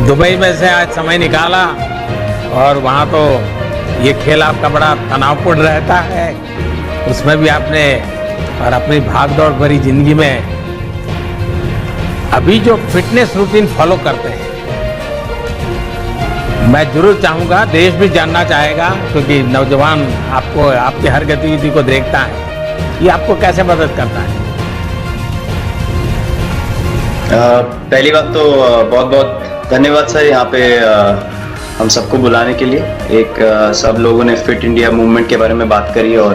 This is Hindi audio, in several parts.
दुबई में से आज समय निकाला और वहाँ तो ये खेल आपका बड़ा तनावपूर्ण रहता है, उसमें भी आपने और अपनी भागदौड़ भरी जिंदगी में अभी जो फिटनेस रूटीन फॉलो करते हैं, मैं जरूर चाहूँगा, देश भी जानना चाहेगा, क्योंकि नौजवान आपको आपकी हर गतिविधि को देखता है, ये आपको कैसे मदद करता है? पहली बात तो बहुत बहुत धन्यवाद सर यहाँ पे हम सबको बुलाने के लिए। एक सब लोगों ने फिट इंडिया मूवमेंट के बारे में बात करी और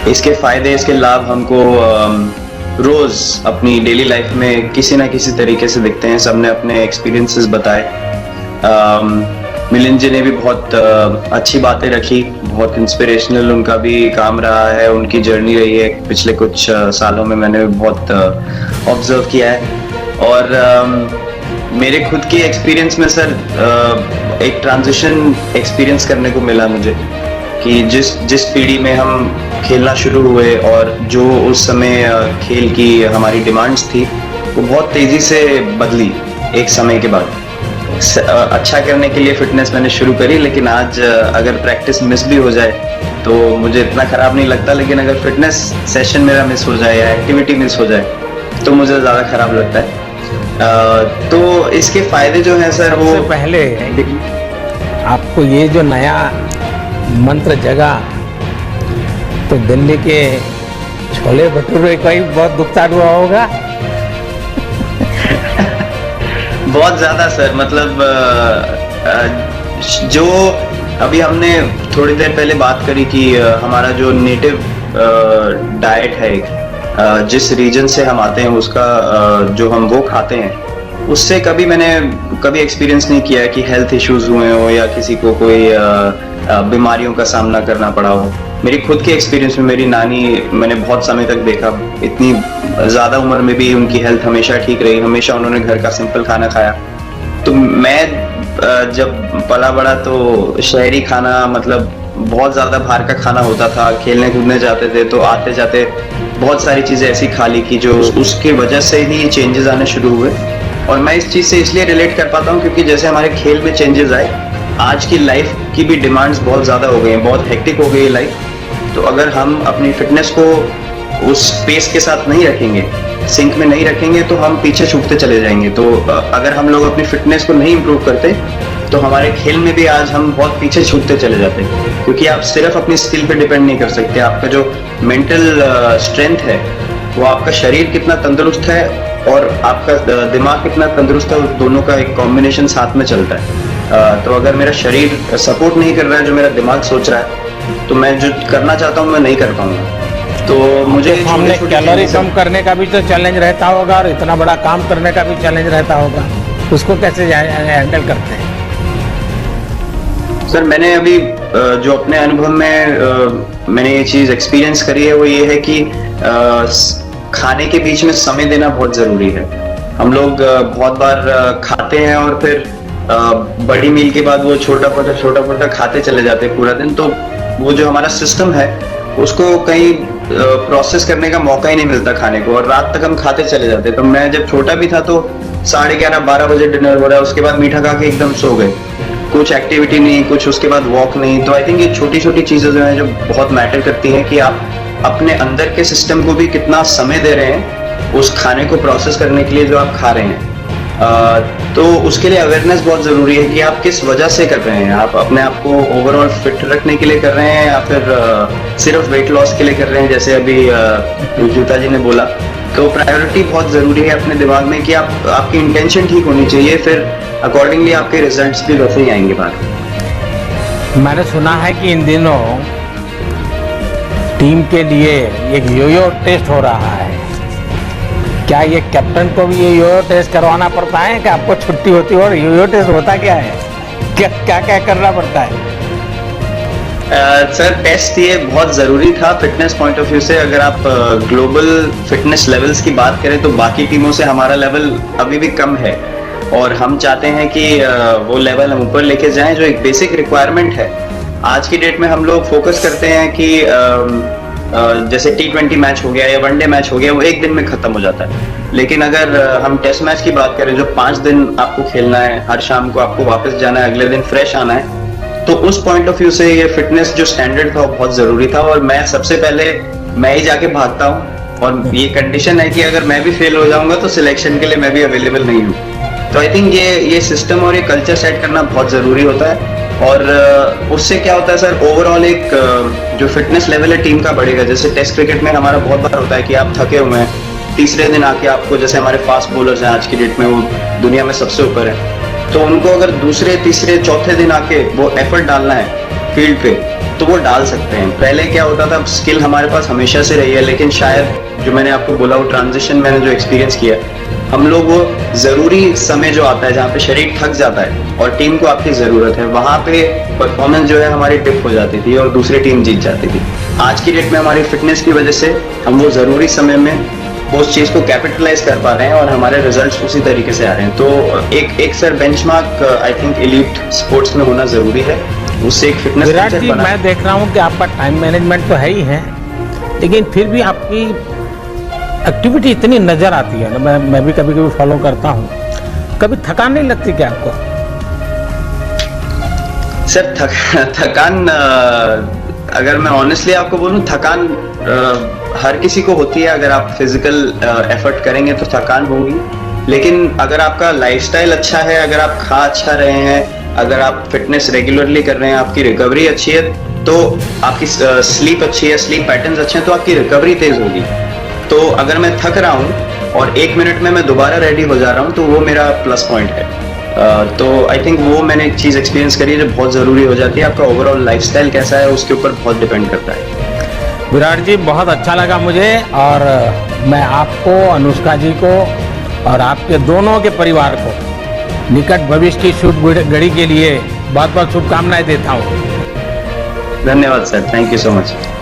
इसके फायदे, इसके लाभ हमको रोज अपनी डेली लाइफ में किसी ना किसी तरीके से दिखते हैं। सबने अपने एक्सपीरियंसेस बताए। मिलिंद जी ने भी बहुत अच्छी बातें रखी, बहुत इंस्पिरेशनल उनका भी काम रहा है, उनकी जर्नी रही है पिछले कुछ सालों में, मैंने बहुत ऑब्जर्व किया है। और मेरे खुद के एक्सपीरियंस में सर एक ट्रांजिशन एक्सपीरियंस करने को मिला मुझे कि जिस पीढ़ी में हम खेलना शुरू हुए और जो उस समय खेल की हमारी डिमांड्स थी वो बहुत तेजी से बदली एक समय के बाद। अच्छा करने के लिए फिटनेस मैंने शुरू करी, लेकिन आज अगर प्रैक्टिस मिस भी हो जाए तो मुझे इतना खराब नहीं लगता, लेकिन अगर फिटनेस सेशन मेरा मिस हो जाए या एक्टिविटी मिस हो जाए तो मुझे ज़्यादा खराब लगता है। तो इसके फायदे जो हैं सर, वो पहले आपको ये जो नया मंत्र जगा तो दिल्ली के छोले भटूरे का ही बहुत दुखता हुआ होगा। बहुत ज्यादा सर, मतलब जो अभी हमने थोड़ी देर पहले बात करी कि हमारा जो नेटिव डाइट है, जिस रीजन से हम आते हैं उसका जो हम वो खाते हैं, उससे मैंने कभी एक्सपीरियंस नहीं किया है कि हेल्थ इश्यूज हुए हो या किसी को कोई बीमारियों का सामना करना पड़ा हो। मेरी खुद के एक्सपीरियंस में मेरी नानी मैंने बहुत समय तक देखा, इतनी ज़्यादा उम्र में भी उनकी हेल्थ हमेशा ठीक रही, हमेशा उन्होंने घर का सिंपल खाना खाया। तो मैं जब पला बड़ा तो शहरी खाना, मतलब बहुत ज़्यादा बाहर का खाना होता था, खेलने कूदने जाते थे तो आते जाते बहुत सारी चीज़ें ऐसी खा ली कि जो उसकी वजह से ही चेंजेस आने शुरू हुए। और मैं इस चीज़ से इसलिए रिलेट कर पाता हूँ क्योंकि जैसे हमारे खेल में चेंजेस आए, आज की लाइफ की भी डिमांड्स बहुत ज़्यादा हो गई हैं, बहुत हेक्टिक हो गई है लाइफ। तो अगर हम अपनी फिटनेस को उस पेस के साथ नहीं रखेंगे, सिंक में नहीं रखेंगे, तो हम पीछे छूटते चले जाएंगे। तो अगर हम लोग अपनी फिटनेस को नहीं इम्प्रूव करते तो हमारे खेल में भी आज हम बहुत पीछे छूटते चले जाते हैं, क्योंकि आप सिर्फ अपनी स्किल पे डिपेंड नहीं कर सकते। आपका जो मेंटल स्ट्रेंथ है, वो आपका शरीर कितना तंदुरुस्त है और आपका दिमाग कितना तंदुरुस्त है, उस दोनों का एक कॉम्बिनेशन साथ में चलता है। तो अगर मेरा शरीर सपोर्ट नहीं कर रहा है जो मेरा दिमाग सोच रहा है, तो मैं जो करना चाहता हूँ मैं नहीं कर पाऊंगा। तो मुझे सामने कैलोरी कम करने का भी तो चैलेंज रहता होगा और इतना बड़ा काम करने का भी चैलेंज रहता होगा, उसको कैसे हैंडल करते हैं? सर मैंने अभी जो अपने अनुभव में मैंने ये चीज एक्सपीरियंस करी है, वो ये है कि खाने के बीच में समय देना बहुत जरूरी है। हम लोग बहुत बार खाते हैं और फिर बड़ी मील के बाद वो छोटा पोटा खाते चले जाते हैं पूरा दिन। तो वो जो हमारा सिस्टम है उसको कहीं प्रोसेस करने का मौका ही नहीं मिलता खाने को, और रात तक हम खाते चले जाते। तो मैं जब छोटा भी था तो 11:30-12 बजे डिनर हो रहा है, उसके बाद मीठा खा के एकदम सो गए, कुछ एक्टिविटी नहीं, कुछ उसके बाद वॉक नहीं। तो आई थिंक ये छोटी छोटी चीजें जो हैं जो बहुत मैटर करती हैं कि आप अपने अंदर के सिस्टम को भी कितना समय दे रहे हैं उस खाने को प्रोसेस करने के लिए जो आप खा रहे हैं। तो उसके लिए अवेयरनेस बहुत जरूरी है कि आप किस वजह से कर रहे हैं। आप अपने आप को ओवरऑल फिट रखने के लिए कर रहे हैं या फिर सिर्फ वेट लॉस के लिए कर रहे हैं, जैसे अभी जूता जी ने बोला। तो प्रायोरिटी बहुत जरूरी है अपने दिमाग में कि आपकी इंटेंशन ठीक होनी चाहिए, फिर अकॉर्डिंगली आपके रिजल्ट्स भी वैसे ही आएंगे बाहर। मैंने सुना है कि इन दिनों टीम के लिए एक योयो टेस्ट हो रहा है, क्या ये कैप्टन को भी ये योयो टेस्ट करवाना पड़ता है कि आपको छुट्टी होती है? और योयो टेस्ट होता क्या है, क्या क्या करना पड़ता है? सर टेस्ट ये बहुत ज़रूरी था फिटनेस पॉइंट ऑफ व्यू से। अगर आप ग्लोबल फिटनेस लेवल्स की बात करें तो बाकी टीमों से हमारा लेवल अभी भी कम है, और हम चाहते हैं कि वो लेवल हम ऊपर लेके जाएं, जो एक बेसिक रिक्वायरमेंट है। आज की डेट में हम लोग फोकस करते हैं कि जैसे T20 मैच हो गया या वनडे मैच हो गया, वो एक दिन में खत्म हो जाता है। लेकिन अगर हम टेस्ट मैच की बात करें, जो 5 दिन आपको खेलना है, हर शाम को आपको वापस जाना है, अगले दिन फ्रेश आना है, तो उस पॉइंट ऑफ व्यू से ये फिटनेस जो स्टैंडर्ड था वो बहुत जरूरी था। और मैं सबसे पहले मैं ही जाके भागता हूँ, और ये कंडीशन है कि अगर मैं भी फेल हो जाऊंगा तो सिलेक्शन के लिए मैं भी अवेलेबल नहीं हूँ। तो आई थिंक ये सिस्टम और ये कल्चर सेट करना बहुत जरूरी होता है। और उससे क्या होता है सर, ओवरऑल एक जो फिटनेस लेवल है टीम का बढ़ेगा। जैसे टेस्ट क्रिकेट में हमारा बहुत बार होता है कि आप थके हुए हैं, तीसरे दिन आके आपको, जैसे हमारे फास्ट बॉलर्स हैं आज की डेट में, वो दुनिया में सबसे ऊपर है, तो उनको अगर दूसरे तीसरे चौथे दिन आके वो एफर्ट डालना है फील्ड पे, तो वो डाल सकते हैं। पहले क्या होता था, स्किल हमारे पास हमेशा से रही है, लेकिन शायद जो मैंने आपको बोला, वो ट्रांजिशन मैंने जो एक्सपीरियंस किया, हम लोग वो जरूरी समय जो आता है जहाँ पे शरीर थक जाता है और टीम को आपकी जरूरत है, वहां पे परफॉर्मेंस जो है हमारी डिप हो जाती थी और दूसरी टीम जीत जाती थी। आज की डेट में हमारी फिटनेस की वजह से हम वो जरूरी समय में उस चीज को कैपिटलाइज कर पा रहे हैं और हमारे रिजल्ट्स उसी तरीके से आ रहे हैं। तो एक sir benchmark I think elite sports में होना जरूरी है, उससे एक फिटनेस विराट कल्चर जी, बना। मैं देख रहा हूँ कि आपका टाइम मैनेजमेंट तो है ही है, लेकिन फिर भी आपकी एक्टिविटी इतनी नजर आती है ना, मैं भी कभी कभी फॉलो करता हूँ, कभी थकान नहीं लगती क्या आपको? सर थकान अगर मैं ऑनेस्टली आपको बोलूं, थकान हर किसी को होती है। अगर आप फिजिकल एफर्ट करेंगे तो थकान होगी, लेकिन अगर आपका लाइफस्टाइल अच्छा है, अगर आप खा अच्छा रहे हैं, अगर आप फिटनेस रेगुलरली कर रहे हैं, आपकी रिकवरी अच्छी है, तो आपकी स्लीप अच्छी है, स्लीप पैटर्न्स अच्छे हैं, तो आपकी रिकवरी तेज होगी। तो अगर मैं थक रहा हूँ और 1 मिनट में मैं दोबारा रेडी हो जा रहा हूँ, तो वो मेरा प्लस पॉइंट है। तो आई थिंक वो मैंने एक चीज एक्सपीरियंस करी है जो बहुत जरूरी हो जाती है। आपका ओवरऑल लाइफस्टाइल कैसा है उसके ऊपर बहुत डिपेंड करता है। विराट जी, बहुत अच्छा लगा मुझे, और मैं आपको, अनुष्का जी को और आपके दोनों के परिवार को निकट भविष्य की शुभ घड़ी के लिए बहुत बहुत शुभकामनाएं देता हूँ। धन्यवाद sir, thank you so much.